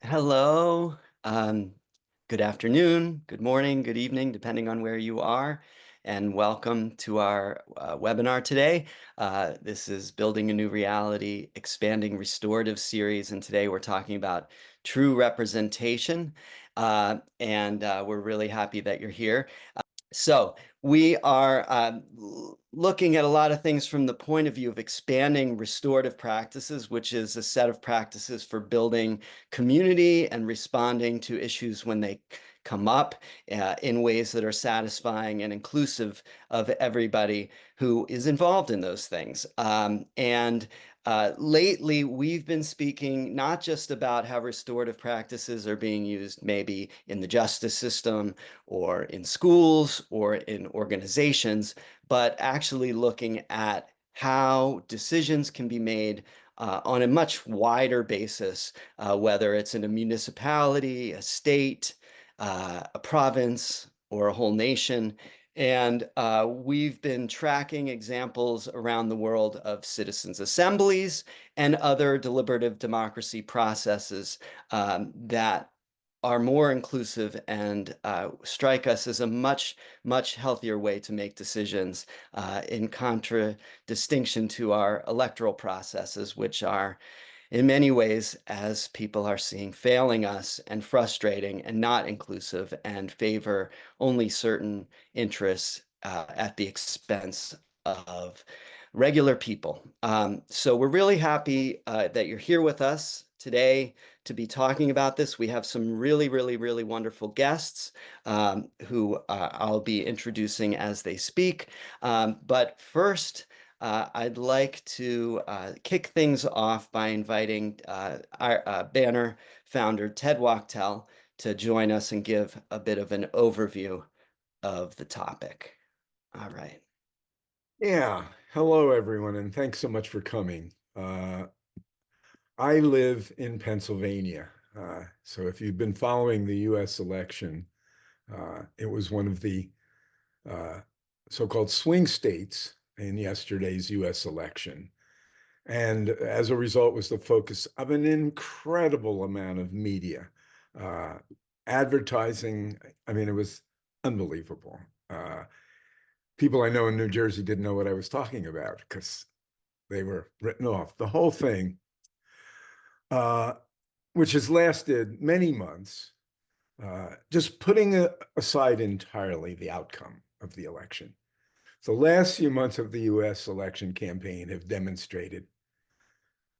Hello. Good afternoon, good morning, good evening, depending on where you are. And welcome to our webinar today. This is Building a New Reality, Expanding Restorative series. And today we're talking about true representation. And we're really happy that you're here. So we are looking at a lot of things from the point of view of expanding restorative practices, which is a set of practices for building community and responding to issues when they come up in ways that are satisfying and inclusive of everybody who is involved in those things. Lately, we've been speaking not just about how restorative practices are being used maybe in the justice system or in schools or in organizations, but actually looking at how decisions can be made on a much wider basis, whether it's in a municipality, a state, a province, or a whole nation. And we've been tracking examples around the world of citizens' assemblies and other deliberative democracy processes that are more inclusive and strike us as a much healthier way to make decisions in contradistinction to our electoral processes, which are in many ways, as people are seeing, failing us and frustrating and not inclusive and favor only certain interests at the expense of regular people. So we're really happy that you're here with us today to be talking about this. We have some really wonderful guests who I'll be introducing as they speak. But first, I'd like to kick things off by inviting our Banner founder, Ted Wachtel, to join us and give a bit of an overview of the topic. All right. Yeah, hello everyone, and thanks so much for coming. I live in Pennsylvania, so if you've been following the U.S. election, it was one of the so-called swing states in yesterday's U.S. election, and as a result was the focus of an incredible amount of media, advertising. I mean, it was unbelievable. People I know in New Jersey didn't know what I was talking about because they were written off. The whole thing, which has lasted many months, just putting aside entirely the outcome of the election. The last few months of the US election campaign have demonstrated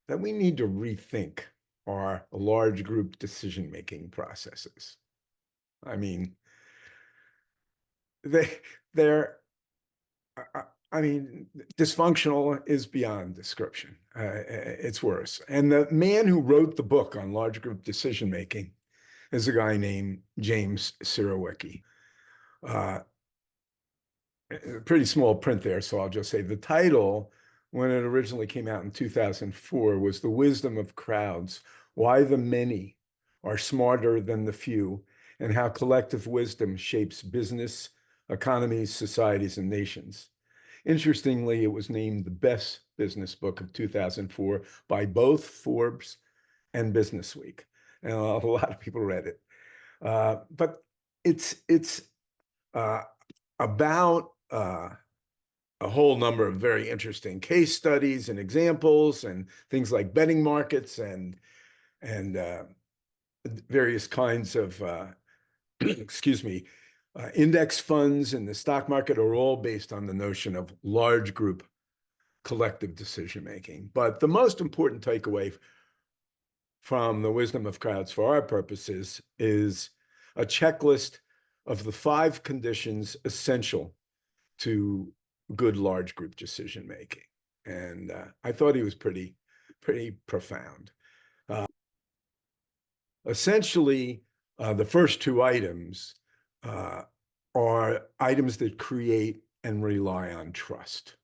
that we need to rethink our large group decision-making processes. I mean, they're I mean, dysfunctional is beyond description. It's worse. And the man who wrote the book on large group decision making is a guy named James Sirowiecki. Pretty small print there, so I'll just say the title, when it originally came out in 2004, was The Wisdom of Crowds: Why the Many Are Smarter Than the Few, and How Collective Wisdom Shapes Business, Economies, Societies, and Nations. Interestingly, it was named the best business book of 2004 by both Forbes and Businessweek, and a lot of people read it. But it's about a whole number of very interesting case studies and examples and things like betting markets and various kinds of excuse me, index funds in the stock market are all based on the notion of large group collective decision making. But the most important takeaway from the wisdom of crowds for our purposes is a checklist of the 5 conditions essential to good large group decision making. And I thought he was pretty profound. Essentially, the first 2 items are items that create and rely on trust.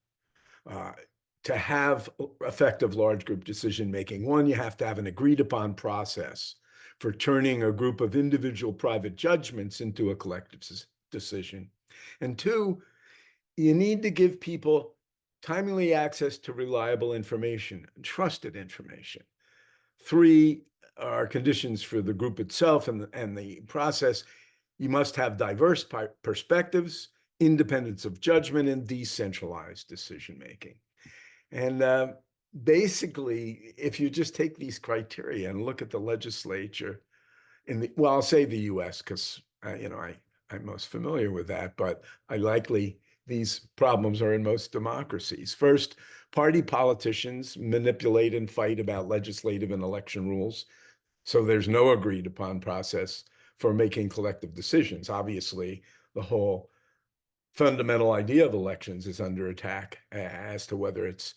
To have effective large group decision making, one, you have to have an agreed upon process for turning a group of individual private judgments into a collective decision. And 2, you need to give people timely access to reliable information, trusted information. 3, are conditions for the group itself and the process. You must have diverse perspectives, independence of judgment, and decentralized decision-making. And basically, if you just take these criteria and look at the legislature well, I'll say the US because, I'm most familiar with that, but these problems are in most democracies. First, party politicians manipulate and fight about legislative and election rules. So there's no agreed upon process for making collective decisions. Obviously, the whole fundamental idea of elections is under attack as to whether it's,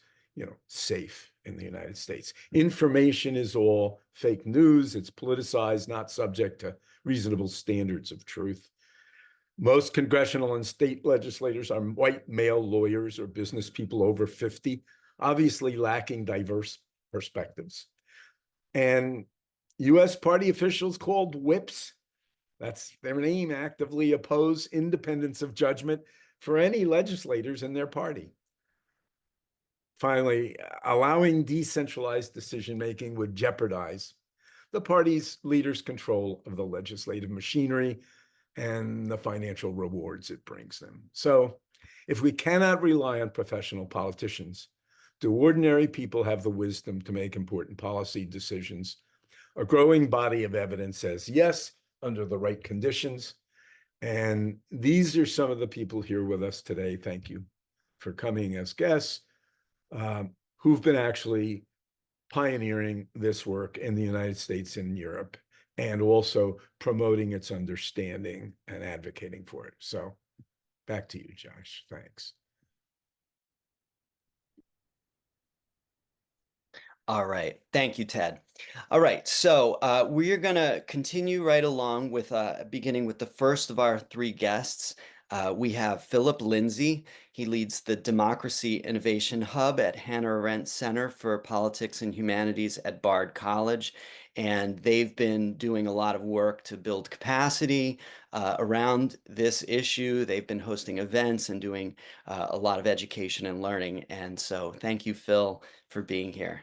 safe in the United States. Information is all fake news. It's politicized, not subject to reasonable standards of truth. Most congressional and state legislators are white male lawyers or business people over 50, obviously lacking diverse perspectives. And US party officials called whips, that's their name, actively oppose independence of judgment for any legislators in their party. Finally, allowing decentralized decision-making would jeopardize the party's leaders' control of the legislative machinery and the financial rewards it brings them. So if we cannot rely on professional politicians, do ordinary people have the wisdom to make important policy decisions? A growing body of evidence says yes, under the right conditions. And these are some of the people here with us today. Thank you for coming as guests, who've been actually pioneering this work in the United States and Europe, and also promoting its understanding and advocating for it. So back to you, Josh. Thanks. All right. Thank you, Ted. All right. So we're going to continue right along with beginning with the first of our three guests. We have Phillip Lindsay. He leads the Democracy Innovation Hub at Hannah Arendt Center for Politics and Humanities at Bard College. And they've been doing a lot of work to build capacity around this issue. They've been hosting events and doing a lot of education and learning. And so thank you, Phil, for being here.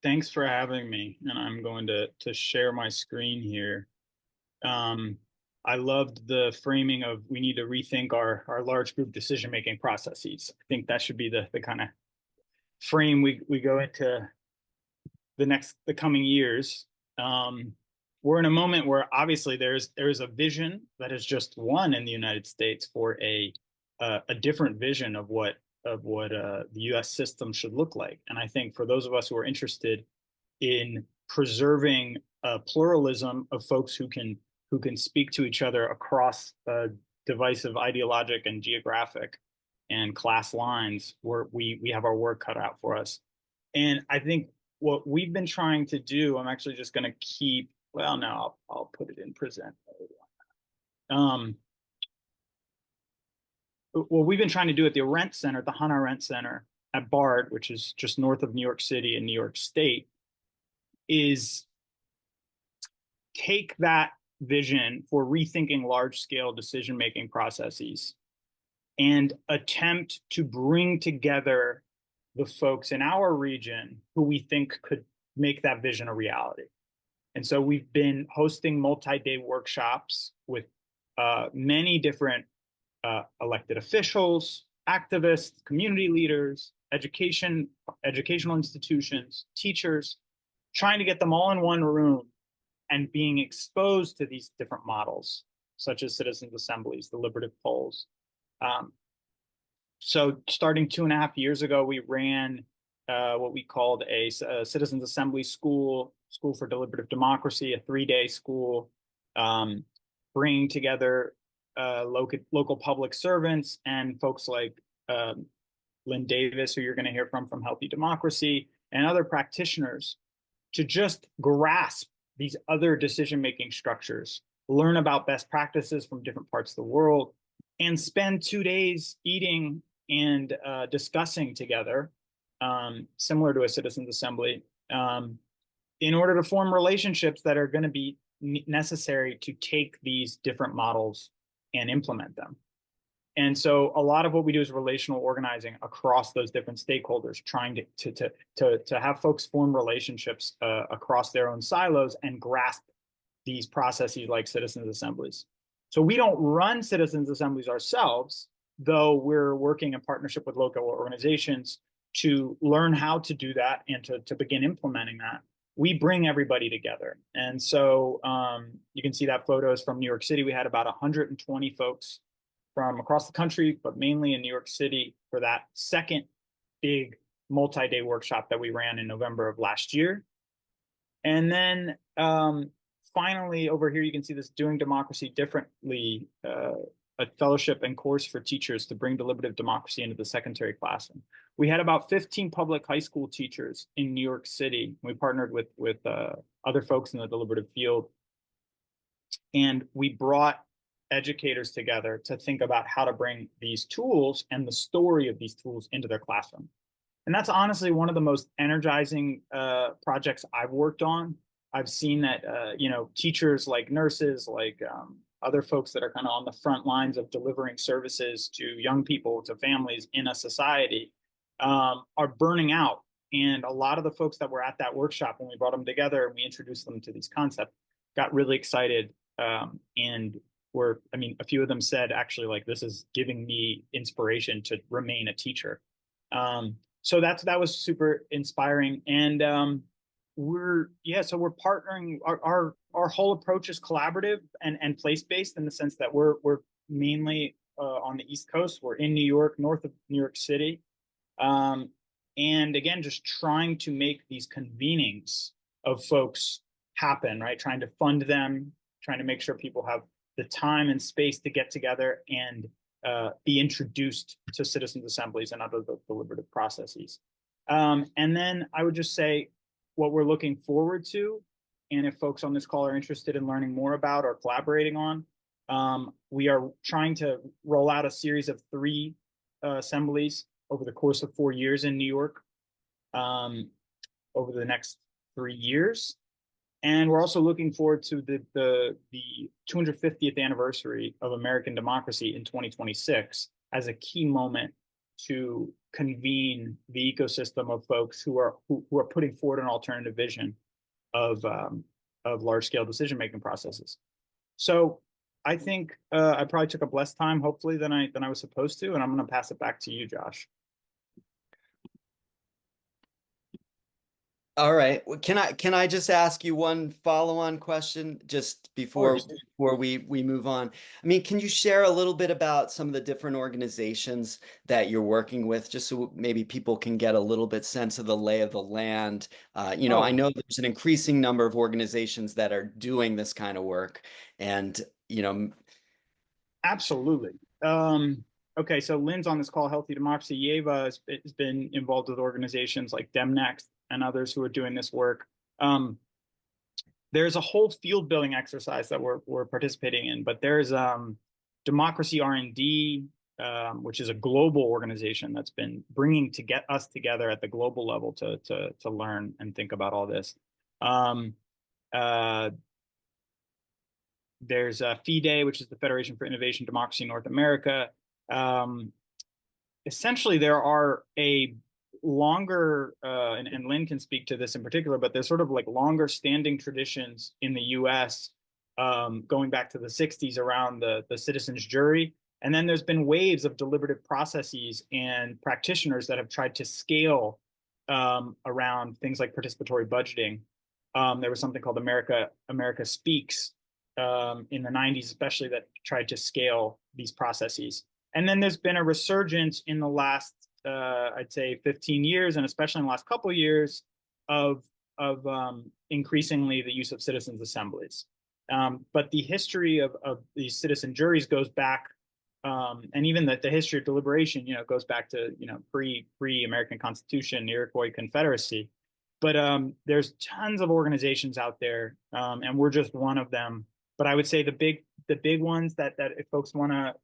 Thanks for having me. And I'm going to share my screen here. I loved the framing of we need to rethink our large group decision-making processes. I think that should be the kind of frame we go into the coming years. We're in a moment where obviously there's a vision that is just won in the United States for a different vision of what the U.S. system should look like. And I think for those of us who are interested in preserving a pluralism of folks who can speak to each other across divisive ideologic and geographic and class lines, we have our work cut out for us. And I think what we've been trying to do, I'm actually just going to keep, well, no, I'll put it in present mode. What we've been trying to do at the Arendt Center, the Hannah Arendt Center at Bard, which is just north of New York City in New York State, is take that vision for rethinking large-scale decision-making processes and attempt to bring together the folks in our region who we think could make that vision a reality. And so we've been hosting multi-day workshops with many different elected officials, activists, community leaders, educational institutions, teachers, trying to get them all in one room and being exposed to these different models, such as citizens' assemblies, deliberative polls. So starting 2.5 years ago, we ran what we called a citizens' assembly school for deliberative democracy, a 3-day school, bringing together local public servants and folks like Linn Davis, who you're going to hear from Healthy Democracy, and other practitioners to just grasp these other decision-making structures, learn about best practices from different parts of the world, and spend 2 days eating and discussing together, similar to a citizens' assembly, in order to form relationships that are going to be necessary to take these different models and implement them. And so a lot of what we do is relational organizing across those different stakeholders, trying to have folks form relationships across their own silos and grasp these processes like citizens assemblies. So we don't run citizens assemblies ourselves, though we're working in partnership with local organizations to learn how to do that and to begin implementing that. We bring everybody together. And so you can see that photos from New York City. We had about 120 folks from across the country, but mainly in New York City for that second big multi-day workshop that we ran in November of last year. And then finally, over here, you can see this Doing Democracy Differently, a fellowship and course for teachers to bring deliberative democracy into the secondary classroom. We had about 15 public high school teachers in New York City. We partnered with other folks in the deliberative field. And we brought educators together to think about how to bring these tools and the story of these tools into their classroom. And that's honestly one of the most energizing projects I've worked on. I've seen that, teachers like nurses, like other folks that are kind of on the front lines of delivering services to young people, to families in a society, are burning out. And a lot of the folks that were at that workshop, when we brought them together and we introduced them to these concepts, got really excited. And a few of them said, actually, like, this is giving me inspiration to remain a teacher. So that was super inspiring. And we're partnering. Our whole approach is collaborative and place-based in the sense that we're mainly on the East Coast. We're in New York, north of New York City. And again, just trying to make these convenings of folks happen, right? Trying to fund them, trying to make sure people have the time and space to get together and be introduced to citizens assemblies and other deliberative processes. And then I would just say what we're looking forward to, and if folks on this call are interested in learning more about or collaborating on, we are trying to roll out a series of 3 assemblies over the course of 4 years in New York, over the next 3 years. And we're also looking forward to the 250th anniversary of American democracy in 2026 as a key moment to convene the ecosystem of folks who are putting forward an alternative vision of large-scale decision-making processes. So I think I probably took up less time, hopefully, than I was supposed to, and I'm going to pass it back to you, Josh. All right. Well, can I just ask you one follow-on question just before we move on? I mean, can you share a little bit about some of the different organizations that you're working with, just so maybe people can get a little bit sense of the lay of the land? I know there's an increasing number of organizations that are doing this kind of work, and Absolutely. Okay, so Lynn's on this call, Healthy Democracy. Ieva has been involved with organizations like DemocracyNext and others who are doing this work. There's a whole field building exercise that we're participating in, but there's Democracy R&D, which is a global organization that's been bringing to get us together at the global level to learn and think about all this. There's FIDE, which is the Federation for Innovation Democracy in North America. Essentially, there are a longer, and Lynn can speak to this in particular, but there's sort of like longer standing traditions in the US going back to the 60s around the citizens jury. And then there's been waves of deliberative processes and practitioners that have tried to scale around things like participatory budgeting. There was something called America Speaks in the 90s, especially, that tried to scale these processes. And then there's been a resurgence in the last, I'd say, 15 years, and especially in the last couple of years, of increasingly the use of citizens assemblies. But the history of these citizen juries goes back, and even the history of deliberation, goes back to pre-American Constitution, Iroquois Confederacy. But there's tons of organizations out there, and we're just one of them. But I would say the big ones that if folks want to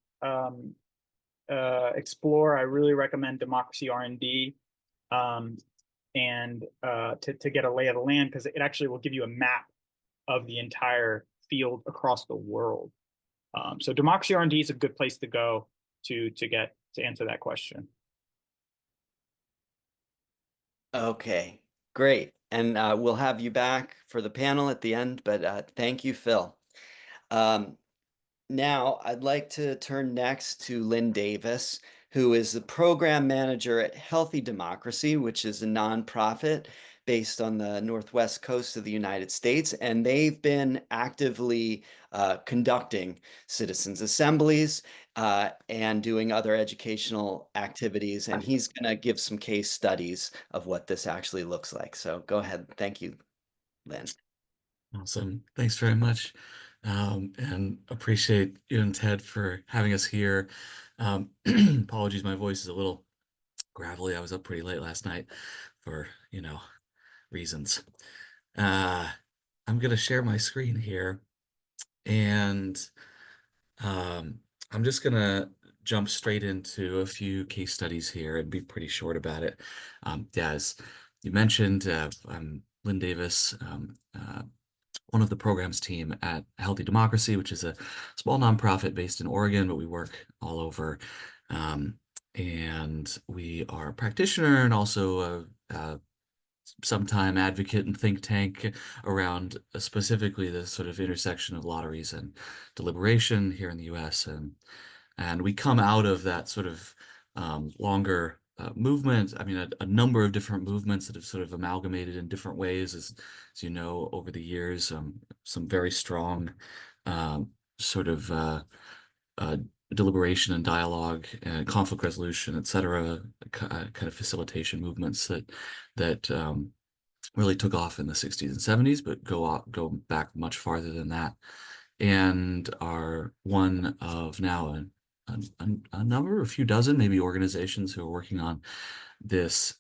explore, I really recommend Democracy R&D, and to get a lay of the land, because it actually will give you a map of the entire field across the world. So Democracy R&D is a good place to go to answer that question. Okay, great. And we'll have you back for the panel at the end, but thank you, Phil. Now, I'd like to turn next to Linn Davis, who is the program manager at Healthy Democracy, which is a nonprofit based on the Northwest coast of the United States. And they've been actively conducting citizens' assemblies and doing other educational activities. And he's going to give some case studies of what this actually looks like. So go ahead. Thank you, Linn. Awesome. Thanks very much. And appreciate you and Ted for having us here. Apologies, my voice is a little gravelly. I was up pretty late last night for, reasons. I'm going to share my screen here, and I'm just going to jump straight into a few case studies here and be pretty short about it. As you mentioned, I'm Linn Davis, one of the programs team at Healthy Democracy, which is a small nonprofit based in Oregon, but we work all over. And we are a practitioner and also a sometime advocate and think tank around specifically the sort of intersection of lotteries and deliberation here in the US. And we come out of that sort of longer movement. I mean, a number of different movements that have sort of amalgamated in different ways, as you know, over the years. Some very strong sort of deliberation and dialogue and conflict resolution, et cetera, kind of facilitation movements that really took off in the 60s and 70s, but go back much farther than that, and are one of now a number, a few dozen, maybe, organizations who are working on this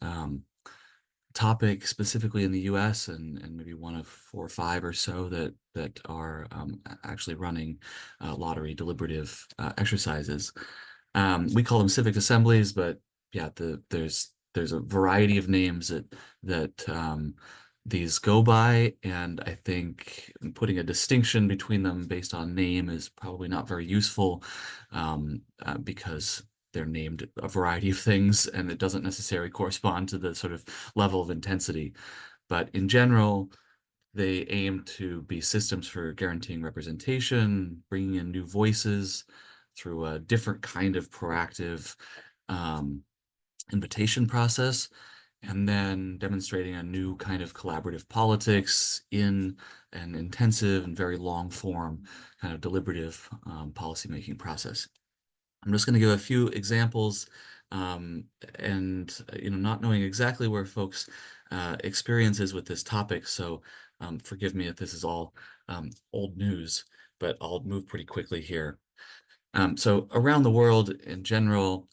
topic specifically in the US, and maybe one of 4 or 5 or so that are actually running lottery deliberative exercises. We call them civic assemblies, but yeah, there's a variety of names that these go by, and I think putting a distinction between them based on name is probably not very useful, because they're named a variety of things, and it doesn't necessarily correspond to the sort of level of intensity. But in general, they aim to be systems for guaranteeing representation, bringing in new voices through a different kind of proactive invitation process, and then demonstrating a new kind of collaborative politics in an intensive and very long form kind of deliberative policymaking process. I'm just going to give a few examples, and not knowing exactly where folks' experience is with this topic, so forgive me if this is all old news, but I'll move pretty quickly here. So around the world in general,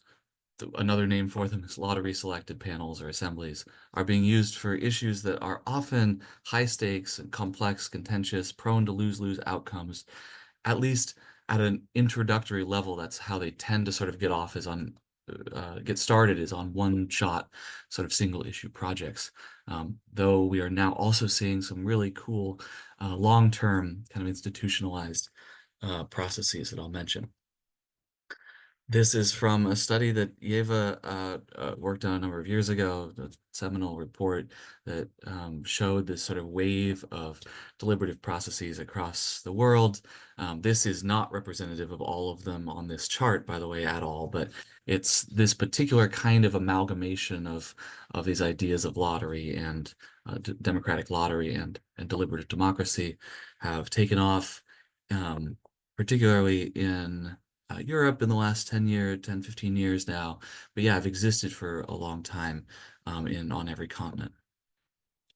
another name for them is lottery selected panels or assemblies, are being used for issues that are often high stakes and complex, contentious, prone to lose-lose outcomes, at least at an introductory level. That's how they tend to sort of get started, is on one-shot sort of single issue projects. Though we are now also seeing some really cool long-term kind of institutionalized processes that I'll mention. This is from a study that Ieva worked on a number of years ago, a seminal report that showed this sort of wave of deliberative processes across the world. This is not representative of all of them on this chart, by the way, at all, but it's this particular kind of amalgamation of these ideas of lottery and democratic lottery and deliberative democracy have taken off, particularly in Europe in the last 10, 15 years now. But yeah, I've existed for a long time on every continent.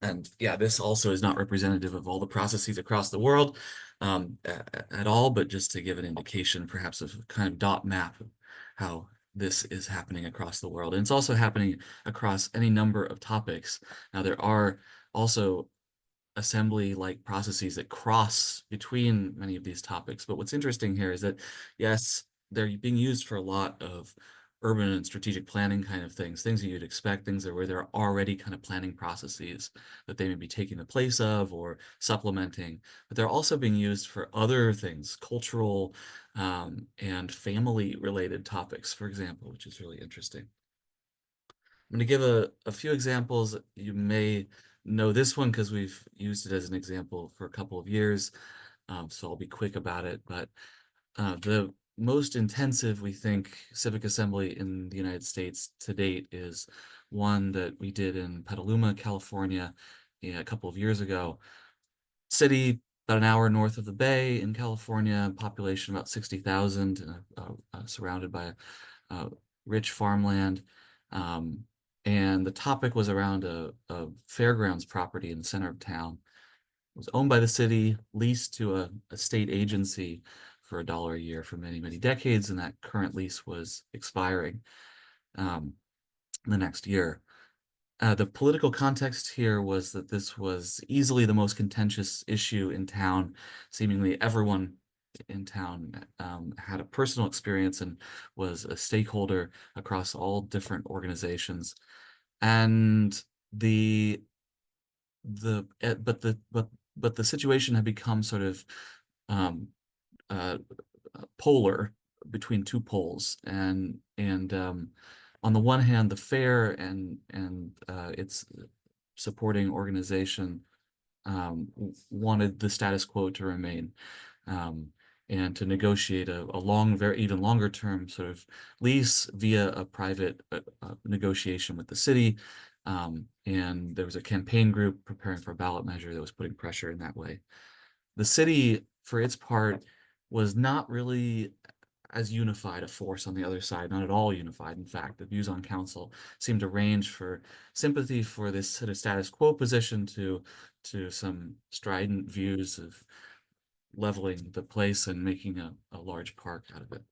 And yeah, this also is not representative of all the processes across the world at all, but just to give an indication perhaps of a kind of dot map of how this is happening across the world. And it's also happening across any number of topics. Now, there are also assembly-like processes that cross between many of these topics. But what's interesting here is that, yes, they're being used for a lot of urban and strategic planning kind of things that you'd expect, things that where there are already kind of planning processes that they may be taking the place of or supplementing, but they're also being used for other things, cultural and family related topics, for example, which is really interesting. I'm going to give a few examples. You may know this one because we've used it as an example for a couple of years, so I'll be quick about it, but the most intensive, we think, civic assembly in the United States to date is one that we did in Petaluma, California, a couple of years ago. City about an hour north of the Bay in California, population about 60,000, surrounded by rich farmland. And the topic was around a fairgrounds property in the center of town. It was owned by the city, leased to a state agency for $1 a year for many, many decades, and that current lease was expiring the next year. The political context here was that this was easily the most contentious issue in town. Seemingly everyone in town had a personal experience and was a stakeholder across all different organizations. And the situation had become sort of polar between two poles, and on the one hand, the fair and its supporting organization wanted the status quo to remain, and to negotiate a even longer term sort of lease via a private negotiation with the city. And there was a campaign group preparing for a ballot measure that was putting pressure in that way. The city, for its part, was not really as unified a force on the other side, not at all unified. In fact, the views on council seemed to range for sympathy for this sort of status quo position to some strident views of leveling the place and making a large park out of it.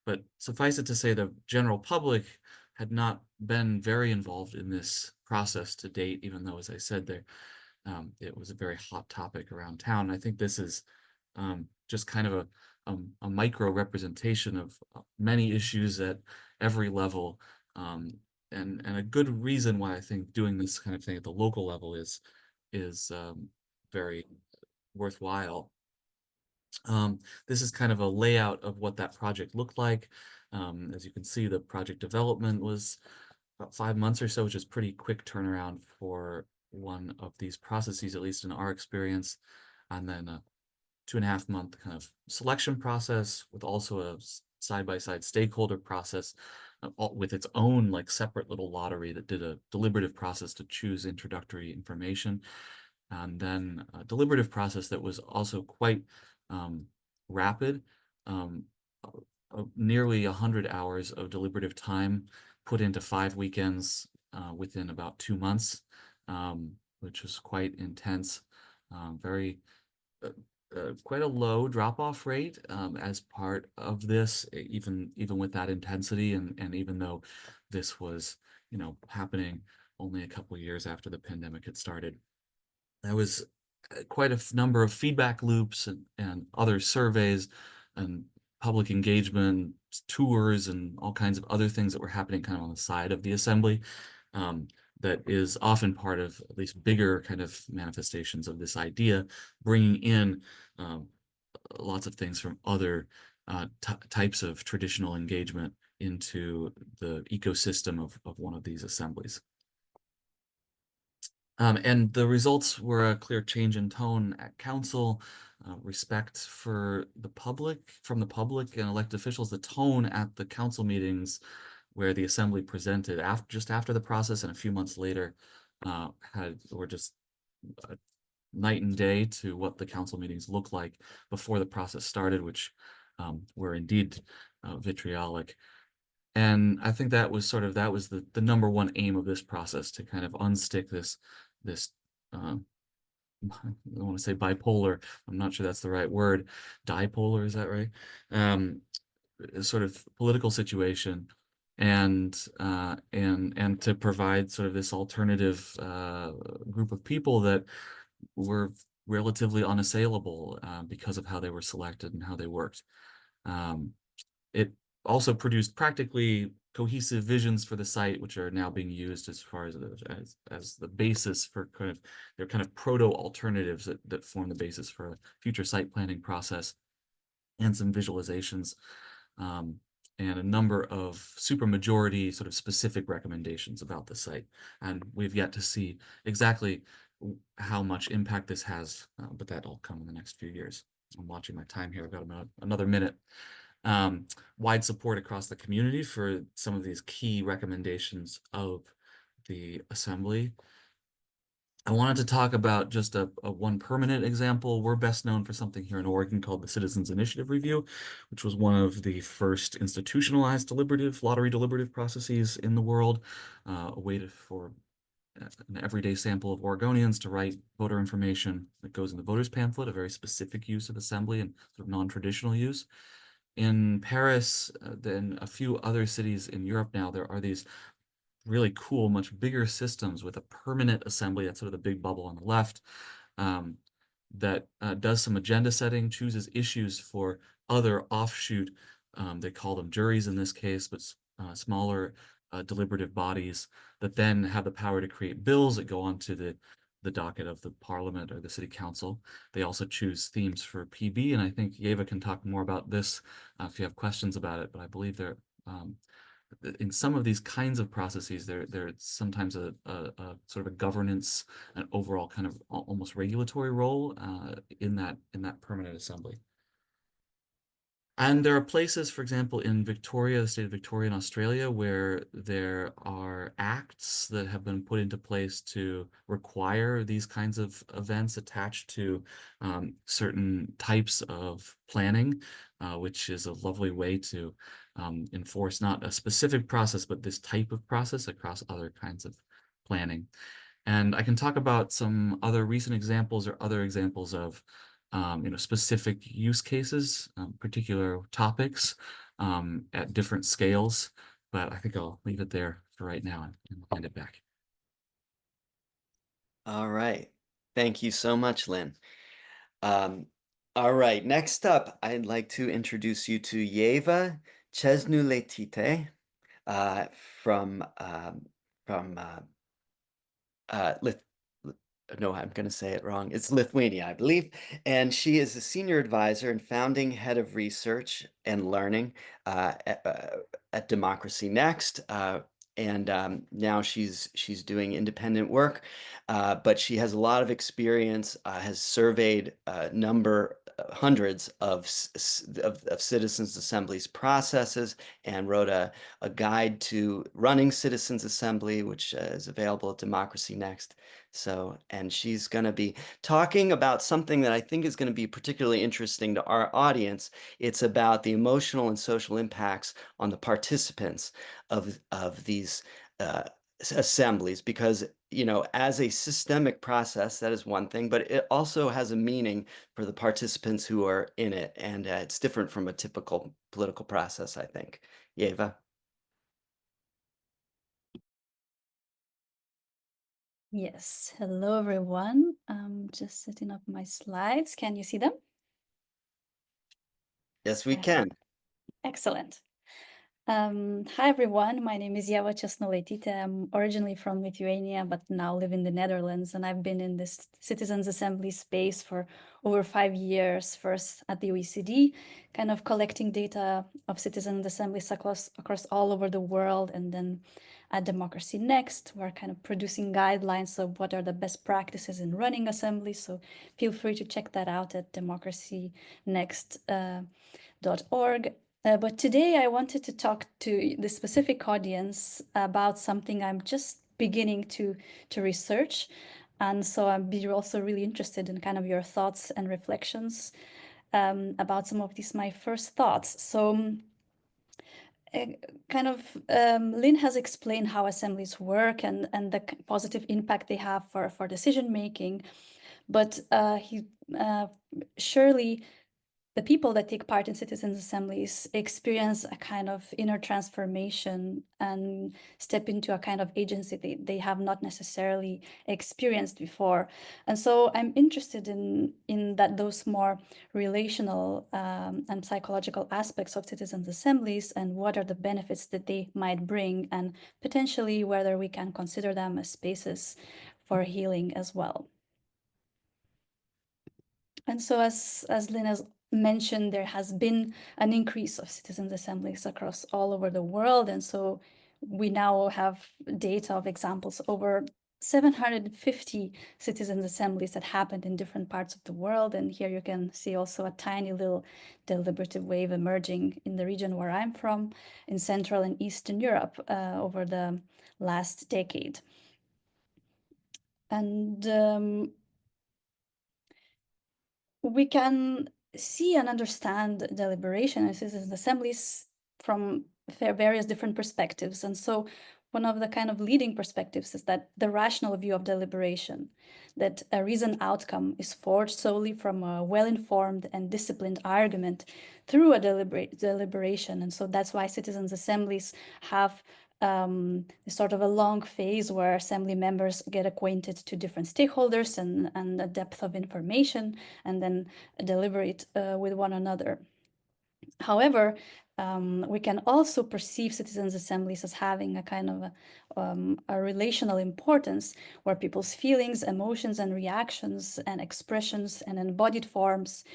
But suffice it to say, the general public had not been very involved in this process to date, even though, as I said, it was a very hot topic around town. I think this is just kind of a micro representation of many issues at every level, and a good reason why I think doing this kind of thing at the local level is very worthwhile. This is kind of a layout of what that project looked like. As you can see, the project development was about 5 months or so, which is pretty quick turnaround for one of these processes, at least in our experience. And then a 2.5 month kind of selection process with also a side-by-side stakeholder process with its own like separate little lottery that did a deliberative process to choose introductory information. And then a deliberative process that was also quite rapid, nearly 100 hours of deliberative time put into 5 weekends within about 2 months, which was quite intense. Quite a low drop-off rate as part of this, even with that intensity, and even though this was, happening only a couple of years after the pandemic had started. There was quite a number of feedback loops and other surveys and public engagement, tours, and all kinds of other things that were happening kind of on the side of the assembly. That is often part of at least bigger kind of manifestations of this idea, bringing in lots of things from other types of traditional engagement into the ecosystem of one of these assemblies. And the results were a clear change in tone at council, respect for the public, from the public and elected officials. The tone at the council meetings where the assembly presented just after the process and a few months later were just night and day to what the council meetings looked like before the process started, which were indeed vitriolic. And I think that was the number one aim of this process, to kind of unstick this I don't want to say bipolar, I'm not sure that's the right word, dipolar, is that right? Sort of political situation, and to provide sort of this alternative group of people that were relatively unassailable because of how they were selected and how they worked. It also produced practically cohesive visions for the site, which are now being used as far as the basis for their kind of proto alternatives that form the basis for a future site planning process, and some visualizations, and a number of supermajority sort of specific recommendations about the site. And we've yet to see exactly how much impact this has, but that'll come in the next few years. I'm watching my time here. I've got another minute. Wide support across the community for some of these key recommendations of the Assembly. I wanted to talk about just a one permanent example. We're best known for something here in Oregon called the Citizens Initiative Review, which was one of the first institutionalized lottery deliberative processes in the world, a way for an everyday sample of Oregonians to write voter information that goes in the voter's pamphlet, a very specific use of Assembly and sort of non-traditional use. In Paris, then a few other cities in Europe now, there are these really cool, much bigger systems with a permanent assembly. That's sort of the big bubble on the left, that does some agenda setting, chooses issues for other offshoot, they call them juries in this case, but smaller deliberative bodies that then have the power to create bills that go onto the docket of the parliament or the city council. They also choose themes for PB, and I think Ieva can talk more about this if you have questions about it, but I believe they're in some of these kinds of processes, there's sometimes a sort of a governance, an overall kind of almost regulatory role in that permanent assembly. And there are places, for example, in Victoria, the state of Victoria in Australia, where there are acts that have been put into place to require these kinds of events attached to certain types of planning, which is a lovely way to enforce not a specific process, but this type of process across other kinds of planning. And I can talk about some other recent examples or other examples of specific use cases, particular topics at different scales, but I think I'll leave it there for right now and hand it back. All right. Thank you so much, Linn. All right, next up, I'd like to introduce you to Ieva Cesnulaityte from no, I'm going to say it wrong. It's Lithuania, I believe. And she is a senior advisor and founding head of research and learning at DemocracyNext. And now she's doing independent work, but she has a lot of experience, has surveyed hundreds of citizens' assemblies processes, and wrote a guide to running citizens' assembly, which is available at DemocracyNext. So, and she's going to be talking about something that I think is going to be particularly interesting to our audience. It's about the emotional and social impacts on the participants of these assemblies, because, as a systemic process, that is one thing, but it also has a meaning for the participants who are in it, and it's different from a typical political process, I think. Ieva? Yes, hello everyone. I'm just setting up my slides. Can you see them? Yes, we can. Excellent. Hi everyone, my name is Ieva Cesnulaityte. I'm originally from Lithuania, but now live in the Netherlands, and I've been in this Citizens Assembly space for over 5 years, first at the OECD, kind of collecting data of citizens assemblies across all over the world, and then at DemocracyNext, we're kind of producing guidelines of what are the best practices in running assemblies, so feel free to check that out at democracynext.org. But today I wanted to talk to the specific audience about something I'm just beginning to research. And so I'd be also really interested in kind of your thoughts and reflections about some of these, my first thoughts. So Linn has explained how assemblies work and the positive impact they have for decision making. But surely the people that take part in citizens' assemblies experience a kind of inner transformation and step into a kind of agency they have not necessarily experienced before. And so I'm interested in those more relational and psychological aspects of citizens' assemblies, and what are the benefits that they might bring, and potentially whether we can consider them as spaces for healing as well. And so as Linn has mentioned, there has been an increase of citizens' assemblies across all over the world. And so we now have data of examples over 750 citizens' assemblies that happened in different parts of the world. And here you can see also a tiny little deliberative wave emerging in the region where I'm from, in Central and Eastern Europe, over the last decade. And we can see and understand deliberation and citizens' assemblies from various different perspectives. And so one of the kind of leading perspectives is that the rational view of deliberation, that a reasoned outcome is forged solely from a well-informed and disciplined argument through a deliberation. And so that's why citizens' assemblies have sort of a long phase where assembly members get acquainted to different stakeholders and a depth of information, and then deliberate with one another. However, we can also perceive citizens' assemblies as having a kind of a relational importance, where people's feelings, emotions, and reactions and expressions and embodied forms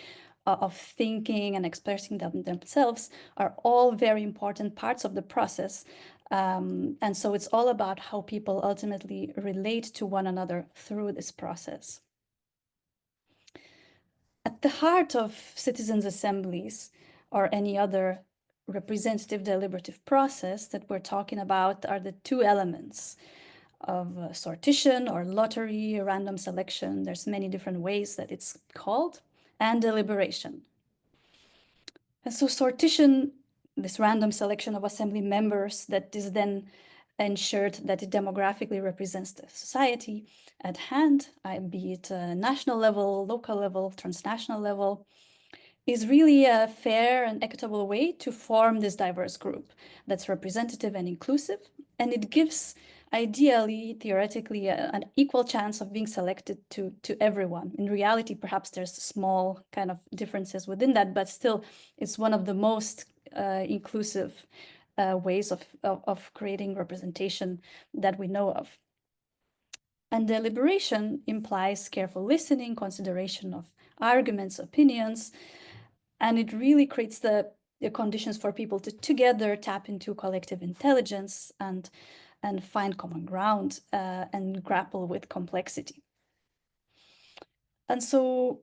of thinking and expressing themselves are all very important parts of the process. And so it's all about how people ultimately relate to one another through this process. At the heart of citizens' assemblies, or any other representative deliberative process that we're talking about, are the two elements of sortition or lottery, random selection. There's many different ways that it's called, and deliberation. And so sortition, this random selection of assembly members that is then ensured that it demographically represents the society at hand, be it national level, local level, transnational level, is really a fair and equitable way to form this diverse group that's representative and inclusive. And it gives, ideally, theoretically, an equal chance of being selected to everyone. In reality, perhaps there's small kind of differences within that, but still, it's one of the most inclusive ways of creating representation that we know of. And deliberation implies careful listening, consideration of arguments, opinions, and it really creates the conditions for people to together tap into collective intelligence and find common ground and grapple with complexity. And so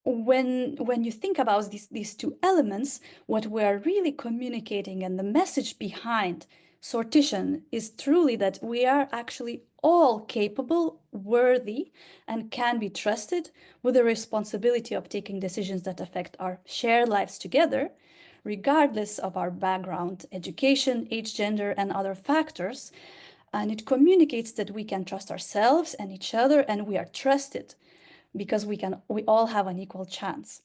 when you think about these two elements, what we're really communicating and the message behind sortition is truly that we are actually all capable, worthy, and can be trusted with the responsibility of taking decisions that affect our shared lives together, regardless of our background, education, age, gender, and other factors. And it communicates that we can trust ourselves and each other, and we are trusted because we all have an equal chance.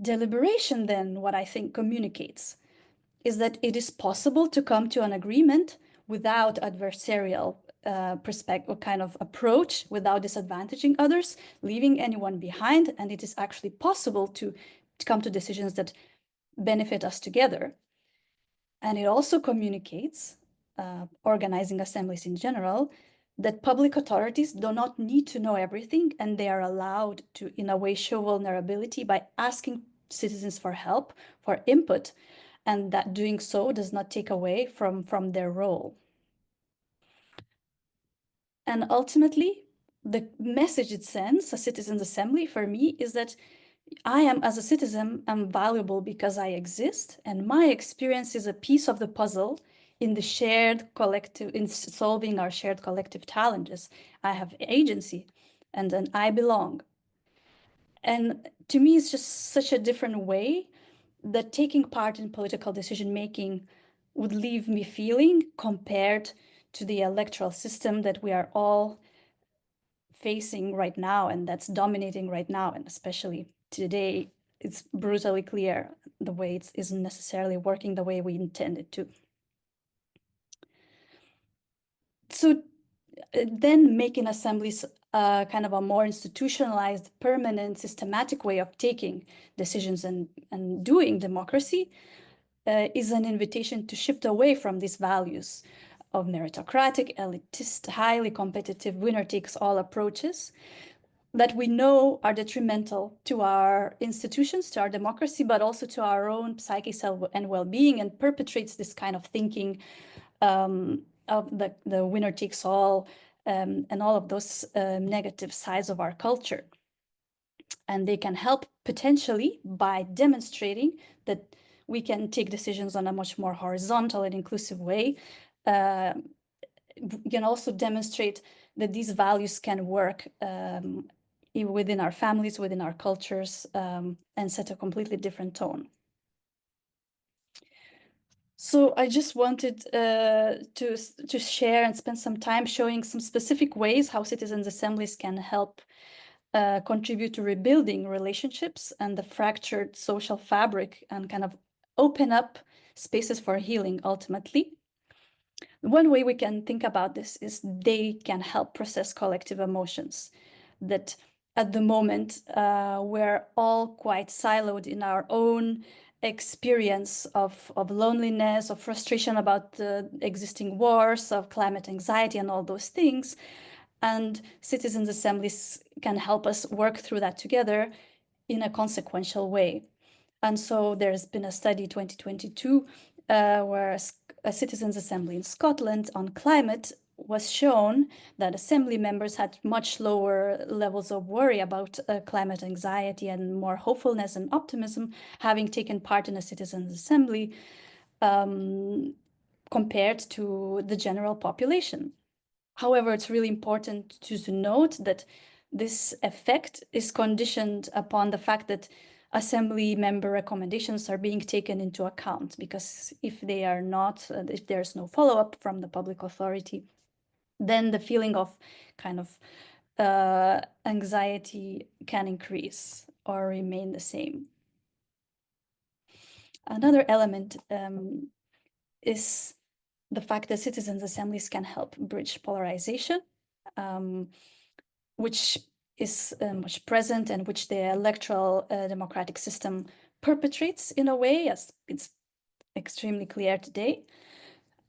Deliberation, then, what I think communicates is that it is possible to come to an agreement without adversarial perspective, kind of approach, without disadvantaging others, leaving anyone behind, and it is actually possible to come to decisions that benefit us together. And it also communicates, organizing assemblies in general, that public authorities do not need to know everything, and they are allowed to, in a way, show vulnerability by asking citizens for help, for input, and that doing so does not take away from their role. And ultimately, the message it sends, a citizens' assembly, for me, is that I am, as a citizen, am valuable because I exist, and my experience is a piece of the puzzle in the shared collective, in solving our shared collective challenges. I have agency, and then I belong. And to me, it's just such a different way that taking part in political decision-making would leave me feeling, compared to the electoral system that we are all facing right now, and that's dominating right now, and especially today, it's brutally clear the way it isn't necessarily working the way we intended to. So then making assemblies kind of a more institutionalized, permanent, systematic way of taking decisions and doing democracy is an invitation to shift away from these values of meritocratic, elitist, highly competitive, winner-takes-all approaches that we know are detrimental to our institutions, to our democracy, but also to our own psyche and well-being, and perpetrates this kind of thinking of the winner-takes-all and all of those negative sides of our culture. And they can help potentially by demonstrating that we can take decisions on a much more horizontal and inclusive way. We can also demonstrate that these values can work within our families, within our cultures, and set a completely different tone. So I just wanted to share and spend some time showing some specific ways how citizens' assemblies can help contribute to rebuilding relationships and the fractured social fabric, and kind of open up spaces for healing ultimately. One way we can think about this is they can help process collective emotions that at the moment we're all quite siloed in our own experience of loneliness, of frustration about the existing wars, of climate anxiety and all those things. And citizens' assemblies can help us work through that together in a consequential way. And so there's been a study 2022 where a citizens' assembly in Scotland on climate was shown that assembly members had much lower levels of worry about climate anxiety and more hopefulness and optimism having taken part in a citizens' assembly compared to the general population. However, it's really important to note that this effect is conditioned upon the fact that assembly member recommendations are being taken into account, because if they are not, if there's no follow-up from the public authority, then the feeling of kind of anxiety can increase or remain the same. Another element is the fact that citizens' assemblies can help bridge polarization, which is much present and which the electoral democratic system perpetrates in a way, as it's extremely clear today.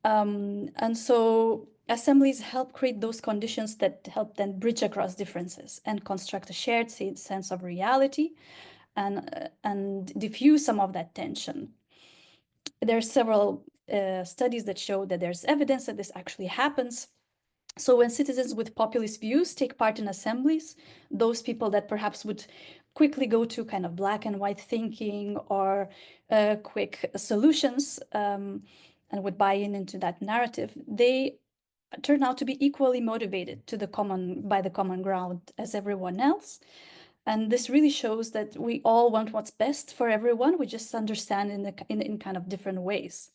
And so assemblies help create those conditions that help then bridge across differences and construct a shared sense of reality and diffuse some of that tension. There are several studies that show that there's evidence that this actually happens. So when citizens with populist views take part in assemblies, those people that perhaps would quickly go to kind of black and white thinking or quick solutions and would buy into that narrative, they turn out to be equally motivated to by the common ground as everyone else. And this really shows that we all want what's best for everyone. We just understand in kind of different ways.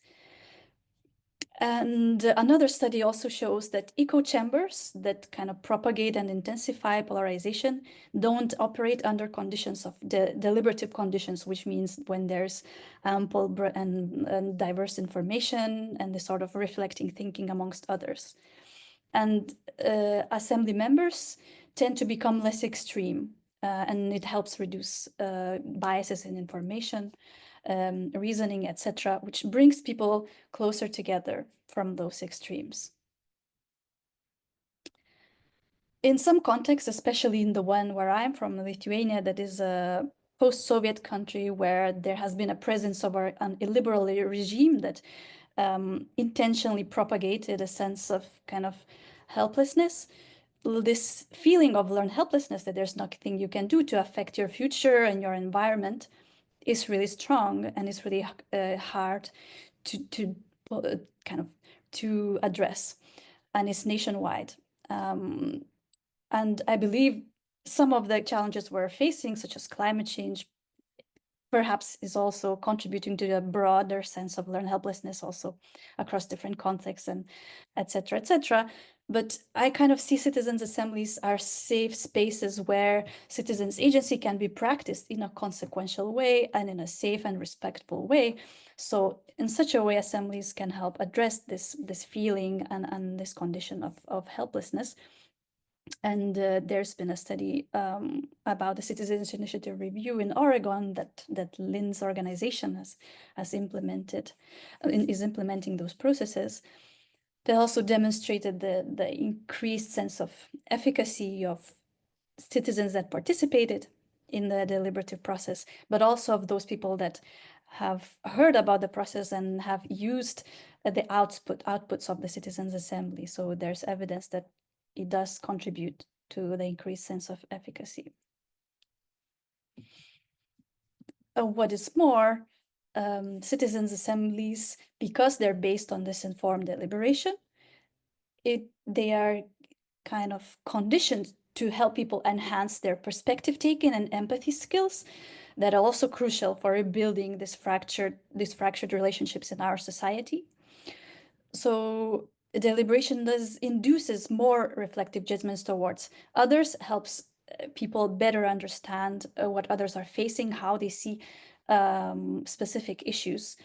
And another study also shows that echo chambers that kind of propagate and intensify polarization don't operate under conditions of deliberative conditions, which means when there's ample and diverse information and the sort of reflecting thinking amongst others. And assembly members tend to become less extreme, and it helps reduce biases in information, reasoning, etc., which brings people closer together from those extremes. In some contexts, especially in the one where I'm from, Lithuania, that is a post-Soviet country where there has been a presence of an illiberal regime that intentionally propagated a sense of kind of helplessness. This feeling of learned helplessness, that there's nothing you can do to affect your future and your environment, is really strong and is really hard to address, and it's nationwide. And I believe some of the challenges we're facing, such as climate change, perhaps is also contributing to a broader sense of learned helplessness also across different contexts and et cetera, et cetera. But I kind of see citizens' assemblies are safe spaces where citizens' agency can be practiced in a consequential way and in a safe and respectful way. So in such a way, assemblies can help address this feeling and this condition of helplessness. And there's been a study about the Citizens Initiative Review in Oregon that Linn's organization has implemented, is implementing those processes. They also demonstrated the increased sense of efficacy of citizens that participated in the deliberative process, but also of those people that have heard about the process and have used the outputs of the Citizens Assembly. So there's evidence that it does contribute to the increased sense of efficacy. What is more, citizens' assemblies, because they're based on this informed deliberation, they are kind of conditioned to help people enhance their perspective taking and empathy skills that are also crucial for rebuilding these fractured relationships in our society. So deliberation induces more reflective judgments towards others, helps people better understand what others are facing, how they see specific issues,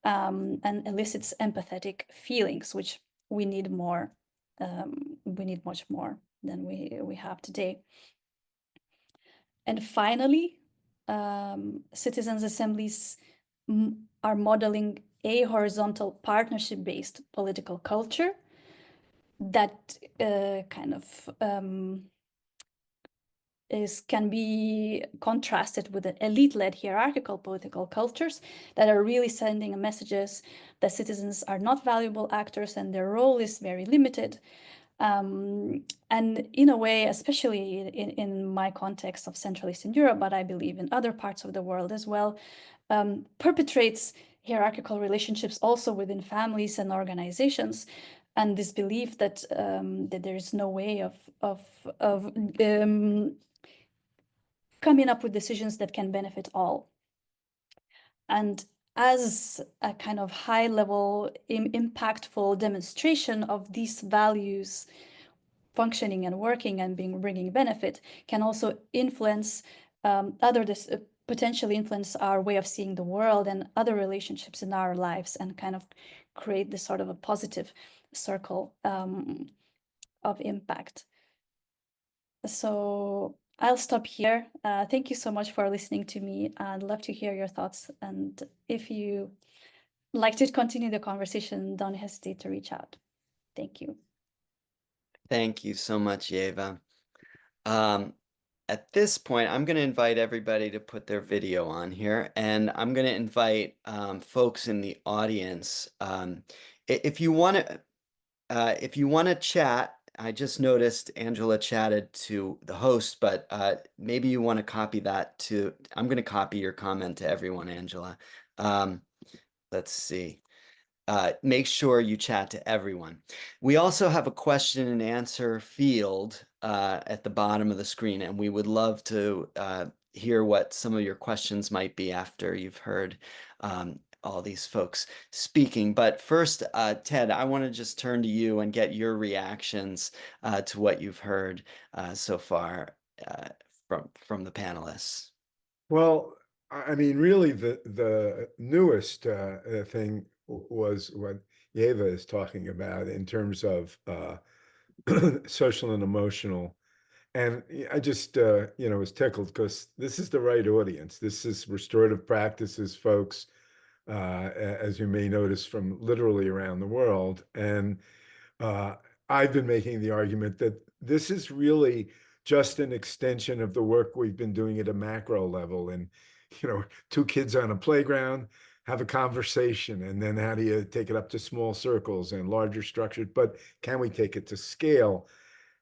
and elicits empathetic feelings, which we need more. We need much more than we have today. And finally, citizens' assemblies are modeling a horizontal partnership-based political culture that kind of can be contrasted with the elite-led hierarchical political cultures that are really sending messages that citizens are not valuable actors and their role is very limited. And in a way, especially in my context of Central Eastern Europe, but I believe in other parts of the world as well, perpetrates hierarchical relationships also within families and organizations, and this belief that that there is no way of coming up with decisions that can benefit all. And as a kind of high-level, impactful demonstration of these values functioning and working and bringing benefit, can also influence potentially influence our way of seeing the world and other relationships in our lives, and kind of create this sort of a positive circle of impact. So I'll stop here. Thank you so much for listening to me. I'd love to hear your thoughts. And if you like to continue the conversation, don't hesitate to reach out. Thank you. Thank you so much, Ieva. At this point, I'm going to invite everybody to put their video on here, and I'm going to invite folks in the audience. If you want to chat, I just noticed Angela chatted to the host, but maybe you want to copy that to. I'm going to copy your comment to everyone, Angela. Let's see. Make sure you chat to everyone. We also have a question and answer field at the bottom of the screen, and we would love to hear what some of your questions might be after you've heard all these folks speaking. But first, Ted, I want to just turn to you and get your reactions to what you've heard so far from the panelists. Well, I mean, really, the newest thing was what Ieva is talking about in terms of social and emotional. And I just, was tickled because this is the right audience. This is restorative practices, folks, as you may notice, from literally around the world. And I've been making the argument that this is really just an extension of the work we've been doing at a macro level. And, two kids on a playground have a conversation, and then how do you take it up to small circles and larger structures? But can we take it to scale?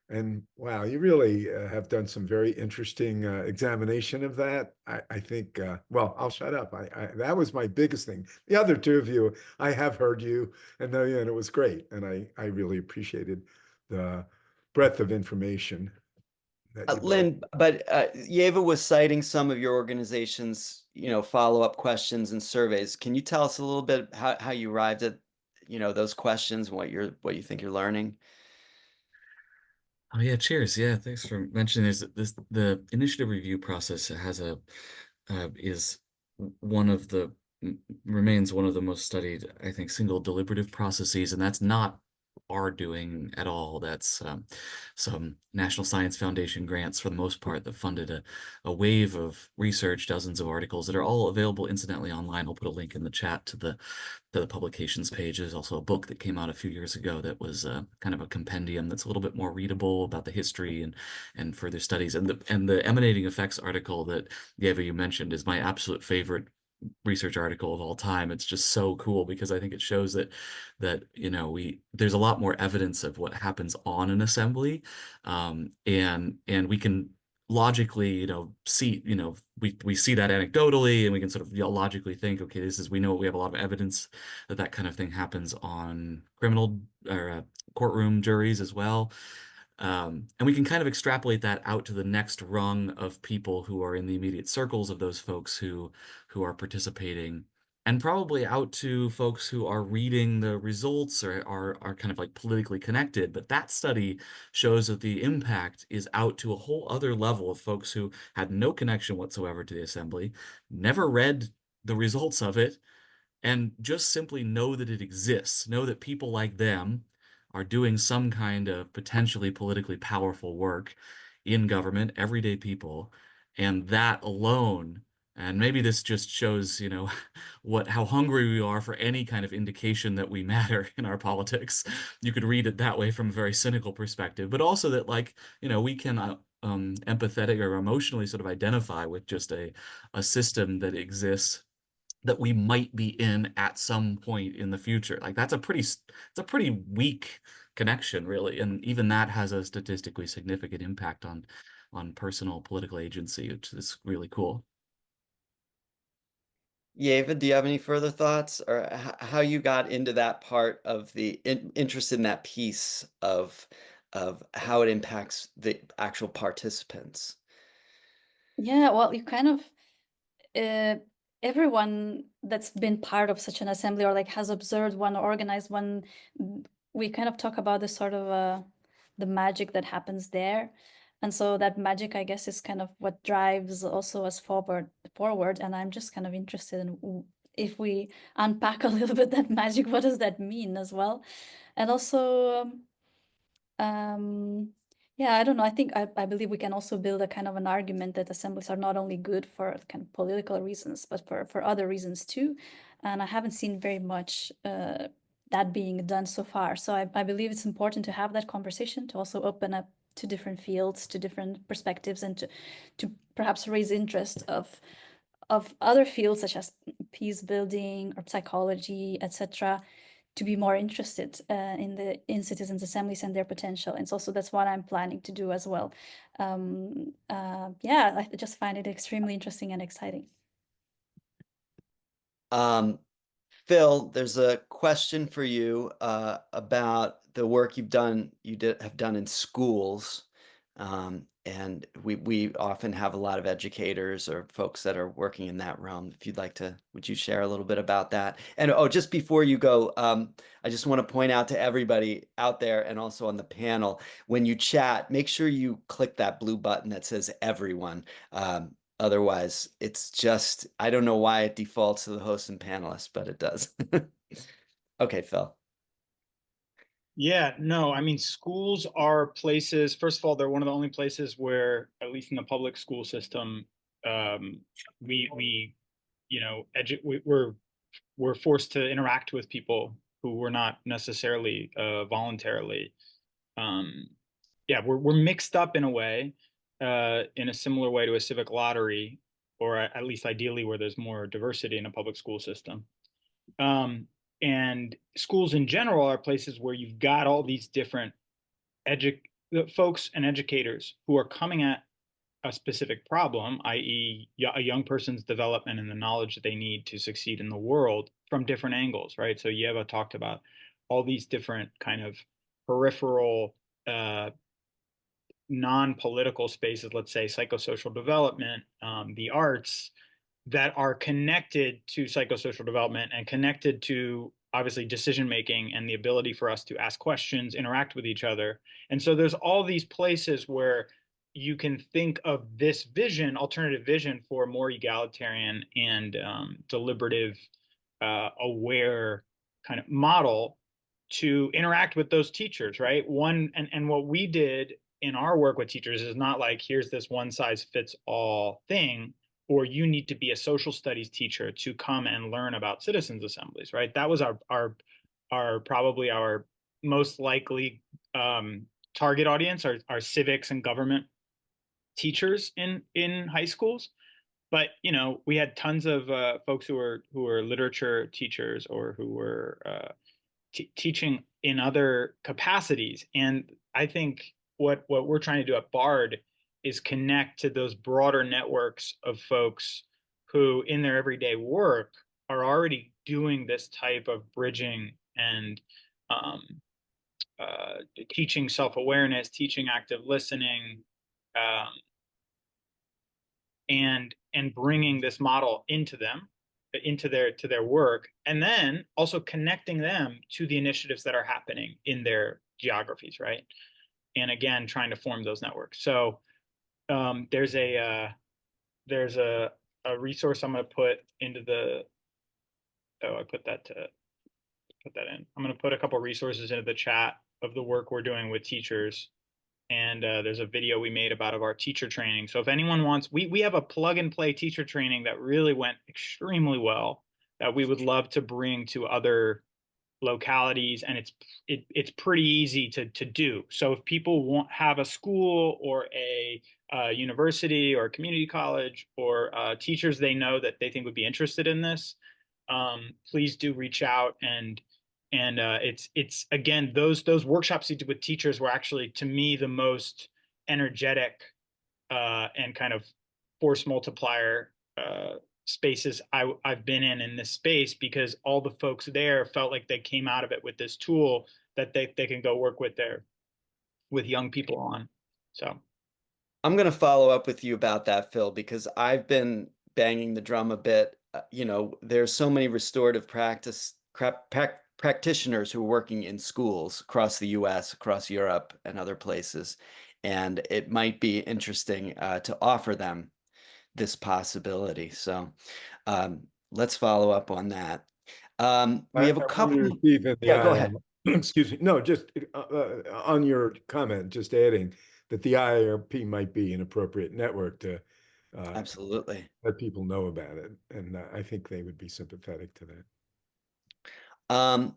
And wow, you really have done some very interesting examination of that. I think, well, I'll shut up. That was my biggest thing. The other two of you, I have heard you and know you, and it was great. And I really appreciated the breadth of information that you brought. Lynn, but Ieva was citing some of your organization's, follow-up questions and surveys. Can you tell us a little bit how you arrived at, those questions and what you think you're learning? Oh yeah, cheers. Yeah, thanks for mentioning the initiative review process has is one of the remains one of the most studied, I think, single deliberative processes, and that's not our doing at all. That's some National Science Foundation grants for the most part that funded a wave of research, dozens of articles that are all available incidentally online. I'll put a link in the chat to the publications page. There's also a book that came out a few years ago that was kind of a compendium that's a little bit more readable about the history and further studies. And the emanating effects article that Ieva you mentioned is my absolute favorite research article of all time. It's just so cool because I think it shows that there's a lot more evidence of what happens on an assembly, and we can logically, see, we see that anecdotally, and we can sort of logically think, okay, we know we have a lot of evidence that kind of thing happens on criminal or courtroom juries as well. And we can kind of extrapolate that out to the next rung of people who are in the immediate circles of those folks who are participating, and probably out to folks who are reading the results or are kind of like politically connected. But that study shows that the impact is out to a whole other level of folks who had no connection whatsoever to the assembly, never read the results of it, and just simply know that it exists, know that people like them are doing some kind of potentially politically powerful work in government, everyday people, and that alone. And maybe this just shows, how hungry we are for any kind of indication that we matter in our politics. You could read it that way from a very cynical perspective, but also that, we can empathetic or emotionally sort of identify with just a system that exists that we might be in at some point in the future. Like it's a pretty weak connection, really, and even that has a statistically significant impact on personal political agency, which is really cool. Ieva, do you have any further thoughts, or how you got into that part of the interest in that piece of how it impacts the actual participants? Yeah, well, you kind of everyone that's been part of such an assembly or like has observed one or organized one, we kind of talk about the sort of the magic that happens there. And so that magic, I guess, is kind of what drives also us forward. And I'm just kind of interested in if we unpack a little bit that magic, what does that mean as well? And also, yeah, I don't know. I think I believe we can also build a kind of an argument that assemblies are not only good for kind of political reasons, but for other reasons too. And I haven't seen very much that being done so far. So I believe it's important to have that conversation, to also open up to different fields, to different perspectives, and to perhaps raise interest of other fields such as peace building or psychology, etc., to be more interested in citizens' assemblies and their potential. And so that's what I'm planning to do as well. Yeah, I just find it extremely interesting and exciting. Phil, there's a question for you about the work you have done in schools. And we often have a lot of educators or folks that are working in that realm. If you'd like to, would you share a little bit about that? And just before you go, I just want to point out to everybody out there and also on the panel, when you chat, make sure you click that blue button that says everyone. Otherwise, it's just, I don't know why it defaults to the host and panelists, but it does. Okay, Phil. Yeah, no, I mean, schools are places, first of all, they're one of the only places where, at least in the public school system, we're forced to interact with people who were not necessarily voluntarily. Yeah, we're mixed up in a way, in a similar way to a civic lottery, or at least ideally where there's more diversity in a public school system. And schools in general are places where you've got all these different folks and educators who are coming at a specific problem, i.e. a young person's development and the knowledge that they need to succeed in the world from different angles, right? So Ieva talked about all these different kind of peripheral non-political spaces, let's say psychosocial development, the arts, that are connected to psychosocial development and connected to obviously decision making and the ability for us to ask questions, interact with each other. And so there's all these places where you can think of this vision, alternative vision, for a more egalitarian and deliberative, aware kind of model to interact with those teachers, right? And what we did in our work with teachers is not like, here's this one size fits all thing, or you need to be a social studies teacher to come and learn about citizens assemblies, right? That was our probably our most likely target audience, our civics and government teachers in high schools. But we had tons of folks who were literature teachers, or who were teaching in other capacities. And I think what we're trying to do at Bard is connect to those broader networks of folks who in their everyday work are already doing this type of bridging and teaching self-awareness, teaching active listening, and bringing this model into their work, and then also connecting them to the initiatives that are happening in their geographies, right? And again, trying to form those networks. So there's a resource I'm going to put into the, I put that in. I'm going to put a couple resources into the chat of the work we're doing with teachers. And there's a video we made about our teacher training. So if anyone wants, we have a plug and play teacher training that really went extremely well, that we would love to bring to other localities, and it's pretty easy to do. So if people have a school or a university or a community college, or teachers they know that they think would be interested in this, please do reach out. And it's again, those workshops you did with teachers were actually, to me, the most energetic and kind of force multiplier spaces I've been in this space, because all the folks there felt like they came out of it with this tool that they can go work with young people on. So I'm going to follow up with you about that, Phil, because I've been banging the drum a bit. There's so many restorative practitioners who are working in schools across the US, across Europe, and other places. And it might be interesting to offer them this possibility. So let's follow up on that. We have a couple. Yeah, go ahead. Excuse me. No, just on your comment, just adding that the IRP might be an appropriate network to absolutely let people know about it. And I think they would be sympathetic to that.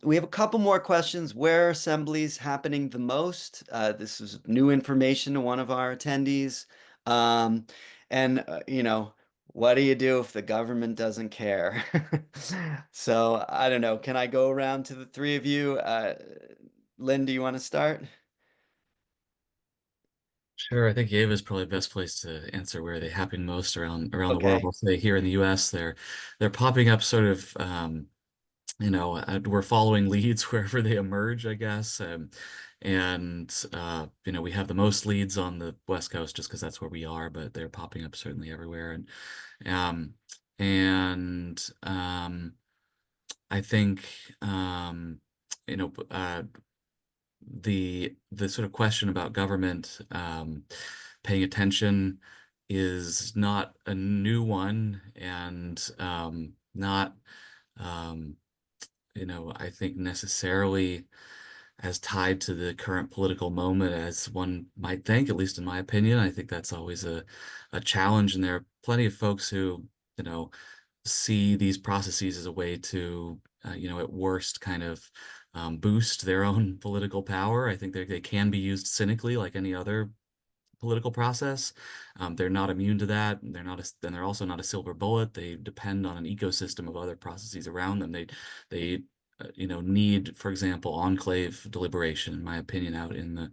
We have a couple more questions. Where are assemblies happening the most? This is new information to one of our attendees. What do you do if the government doesn't care? So I don't know. Can I go around to the three of you? Lynn, do you want to start? Sure, I think Ieva is probably the best place to answer where they happen most around the world. Okay. I'll say here in the U.S., they're popping up sort of, we're following leads wherever they emerge, I guess. We have the most leads on the West Coast just because that's where we are, but they're popping up certainly everywhere. I think, the sort of question about government paying attention is not a new one, and not I think necessarily as tied to the current political moment as one might think, at least in my opinion. I think that's always a challenge, and there are plenty of folks who see these processes as a way to at worst kind of boost their own political power. I think they can be used cynically, like any other political process. They're not immune to that. They're also not a silver bullet. They depend on an ecosystem of other processes around them. They need, for example, enclave deliberation, in my opinion, out in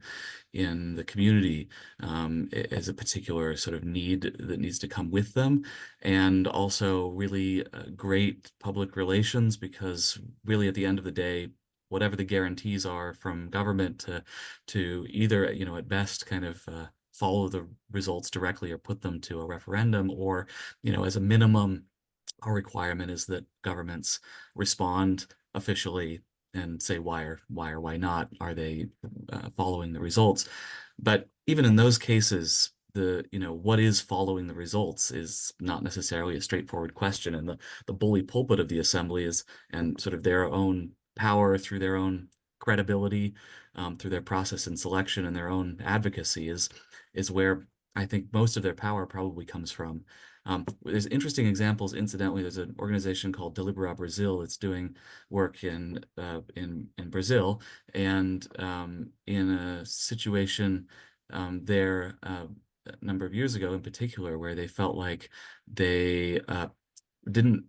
the community, as a particular sort of need that needs to come with them, and also really great public relations, because really at the end of the day, whatever the guarantees are from government to either, at best kind of follow the results directly or put them to a referendum, or, as a minimum, our requirement is that governments respond officially and say why or why not are they following the results. But even in those cases, what is following the results is not necessarily a straightforward question. And the bully pulpit of the assembly is, and sort of their own power through their own credibility, through their process and selection and their own advocacy is where I think most of their power probably comes from. There's interesting examples. Incidentally, there's an organization called Deliberative Brazil that's doing work in Brazil, and in a situation there a number of years ago in particular, where they felt like they didn't,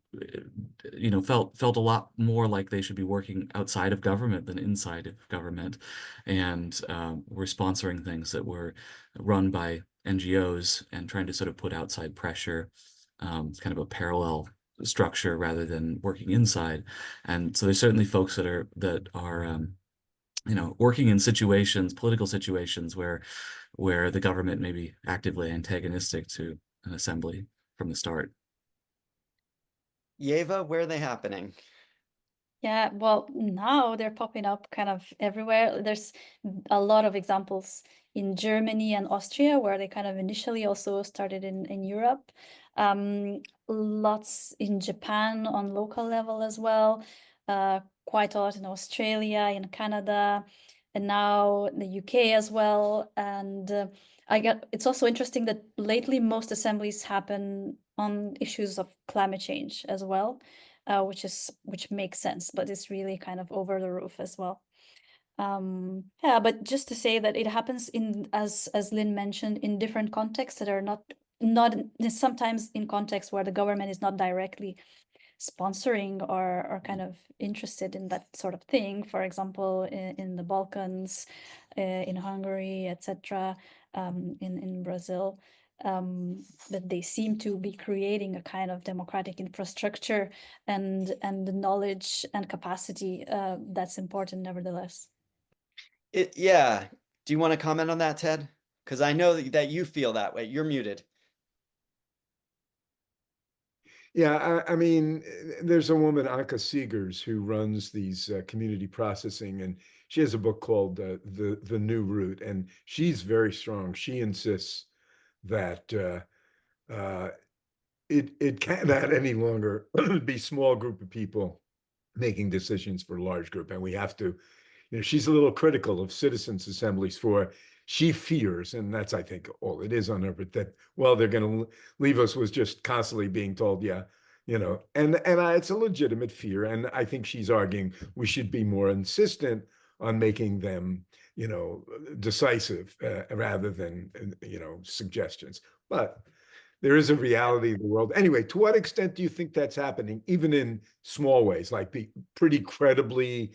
felt a lot more like they should be working outside of government than inside of government, and were sponsoring things that were run by NGOs and trying to sort of put outside pressure, kind of a parallel structure rather than working inside. And so there's certainly folks that are working in situations, political situations where the government may be actively antagonistic to an assembly from the start. Ieva, where are they happening? Yeah, well, now they're popping up kind of everywhere. There's a lot of examples in Germany and Austria, where they kind of initially also started in Europe. Lots in Japan on local level as well. Quite a lot in Australia, in Canada, and now the UK as well. And it's also interesting that lately most assemblies happen on issues of climate change as well. Which makes sense, but it's really kind of over the roof as well. Yeah, but just to say that it happens as Linn mentioned, in different contexts that are not sometimes in contexts where the government is not directly sponsoring or kind of interested in that sort of thing. For example, in the Balkans, in Hungary, etc., in Brazil. That they seem to be creating a kind of democratic infrastructure and the knowledge and capacity that's important nevertheless. Yeah. Do you want to comment on that, Ted? Because I know that you feel that way. You're muted. Yeah, I mean, there's a woman, Anka Seegers, who runs these community processing, and she has a book called the New Route, and she's very strong. She insists that it cannot any longer be small group of people making decisions for a large group, and we have to. She's a little critical of citizens' assemblies for. She fears, and that's, I think, all it is on her, but that, well, they're going to leave us with just constantly being told, yeah, and it's a legitimate fear. And I think she's arguing we should be more insistent on making them, decisive rather than, suggestions. But there is a reality of the world. Anyway, to what extent do you think that's happening, even in small ways, like pretty credibly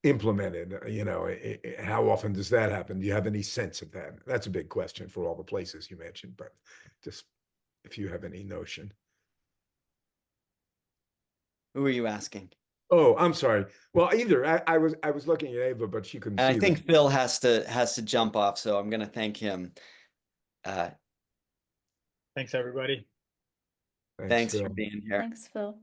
implemented? How often does that happen? Do you have any sense of that? That's a big question for all the places you mentioned, but just if you have any notion. Who are you asking? Oh, I'm sorry. Well, either I was looking at Eva, but she couldn't see. I think Phil has to jump off, so I'm going to thank him. Thanks, everybody. Thanks for being here. Thanks, Phil.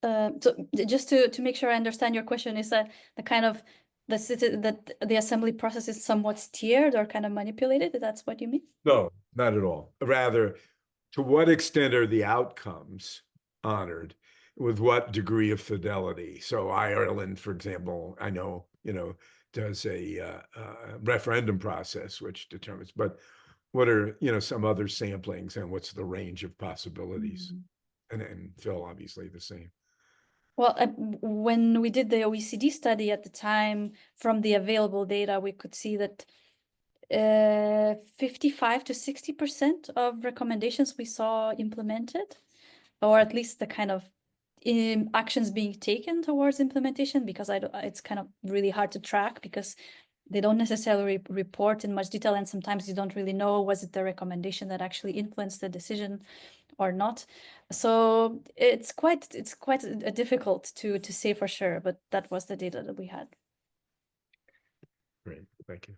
So just to make sure I understand your question, is that the kind of that the assembly process is somewhat steered or kind of manipulated? That's what you mean? No, not at all. Rather, to what extent are the outcomes honored? With what degree of fidelity? So Ireland, for example, I know, does a referendum process which determines, but what are, some other samplings, and what's the range of possibilities? And Phil, obviously the same. Well, when we did the OECD study at the time, from the available data, we could see that 55 to 60% of recommendations we saw implemented, or at least the kind of actions being taken towards implementation, because it's kind of really hard to track because they don't necessarily report in much detail, and sometimes you don't really know, was it the recommendation that actually influenced the decision or not. So it's quite difficult to say for sure, but that was the data that we had. Great, thank you.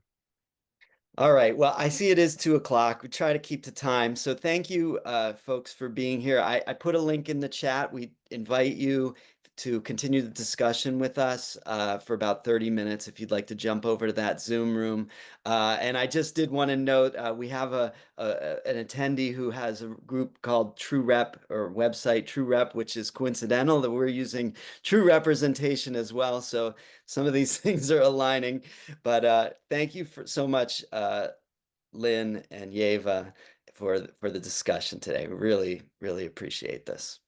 All right. Well, I see it is 2 o'clock. We try to keep to time. So thank you, folks, for being here. I put a link in the chat. We invite you to continue the discussion with us for about 30 minutes if you'd like to jump over to that Zoom room. And I just did want to note we have an attendee who has a group called True Rep, or website True Rep, which is coincidental that we're using true representation as well. So some of these things are aligning. But thank you so much, Lynn and Ieva, for the discussion today. We really, really appreciate this.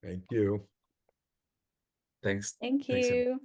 Thank you. Thanks. Thank Thanks, everyone. you.